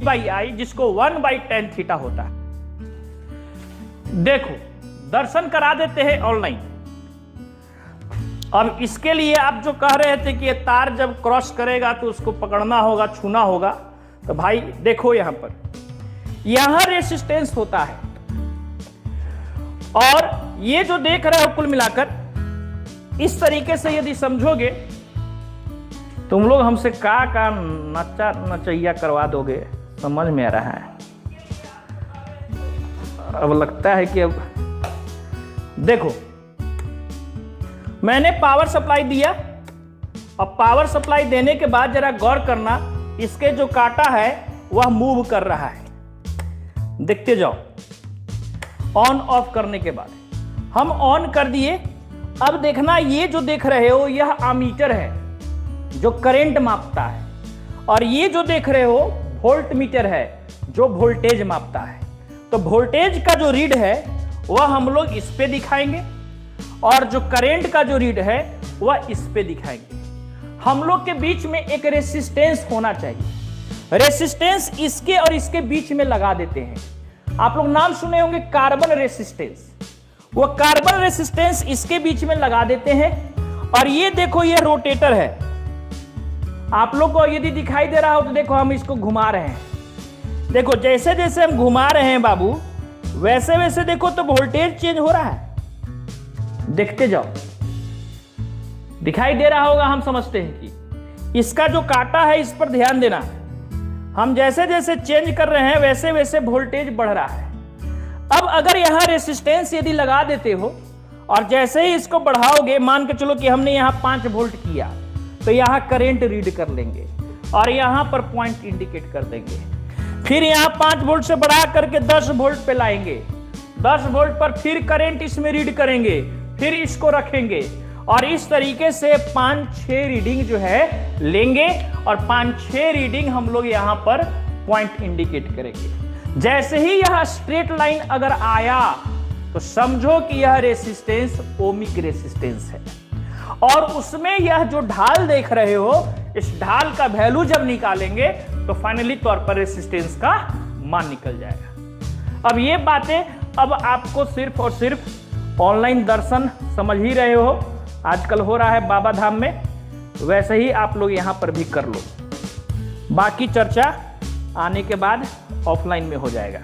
By I जिसको 1/10 theta होता है। देखो दर्शन करा देते हैं ऑनलाइन। अब इसके लिए आप जो कह रहे थे कि ये तार जब क्रॉस करेगा तो उसको पकड़ना होगा, छूना होगा, तो भाई देखो यहां रेसिस्टेंस होता है और ये जो देख रहे हो कुल मिलाकर इस तरीके से यदि समझोगे तुम लोग हमसे का नचैया करवा दोगे, समझ में आ रहा है। अब लगता है कि अब देखो मैंने पावर सप्लाई दिया। अब पावर सप्लाई देने के बाद जरा गौर करना, इसके जो काटा है वह मूव कर रहा है, देखते जाओ। ऑन ऑफ करने के बाद हम ऑन कर दिए। अब देखना ये जो देख रहे हो यह अमीटर है जो करंट मापता है, और ये जो देख रहे हो वोल्ट मीटर है जो वोल्टेज मापता है। तो वोल्टेज का जो रीड है वह हम लोग इस पे दिखाएंगे और जो करंट का जो रीड है वह इस पे दिखाएंगे। हम लोग के बीच में एक रेसिस्टेंस होना चाहिए। रेसिस्टेंस इसके और इसके बीच में लगा देते हैं। आप लोग नाम सुने होंगे कार्बन रेसिस्टेंस। वो कार्बन रेसिस्टेंस इसके बीच में लगा देते हैं। और ये देखो ये रोटेटर है। आप लोग को यदि दिखाई दे रहा हो तो देखो हम इसको घुमा रहे हैं। देखो जैसे जैसे हम घुमा रहे हैं बाबू, वैसे वैसे देखो तो वोल्टेज चेंज हो रहा है। देखते जाओ, दिखाई दे रहा होगा। हम समझते हैं कि इसका जो काटा है इस पर ध्यान देना। हम जैसे जैसे चेंज कर रहे हैं वैसे वैसे वोल्टेज बढ़ रहा है। अब अगर यहां रेसिस्टेंस यदि लगा देते हो और जैसे ही इसको बढ़ाओगे, मान के चलो कि हमने यहां 5 वोल्ट किया, तो यहां करंट रीड कर लेंगे और यहां पर पॉइंट इंडिकेट कर देंगे। फिर यहां 5 वोल्ट से बढ़ा करके 10 वोल्ट पे लाएंगे। 10 वोल्ट पर फिर करंट इसमें रीड करेंगे, फिर इसको रखेंगे और इस तरीके से 5-6 रीडिंग जो है लेंगे और 5-6 रीडिंग हम लोग यहां पर पॉइंट इंडिकेट करेंगे। जैसे ही यह स्ट्रेट लाइन अगर आया तो समझो कि यह रेसिस्टेंस ओमिक रेसिस्टेंस है। और उसमें यह जो ढाल देख रहे हो, इस ढाल का वैल्यू जब निकालेंगे तो फाइनली तौर पर रेसिस्टेंस का मान निकल जाएगा। अब ये बातें अब आपको सिर्फ और सिर्फ ऑनलाइन दर्शन समझ ही रहे हो, आजकल हो रहा है बाबा धाम में, वैसे ही आप लोग यहां पर भी कर लो। बाकी चर्चा आने के बाद ऑफलाइन में हो जाएगा।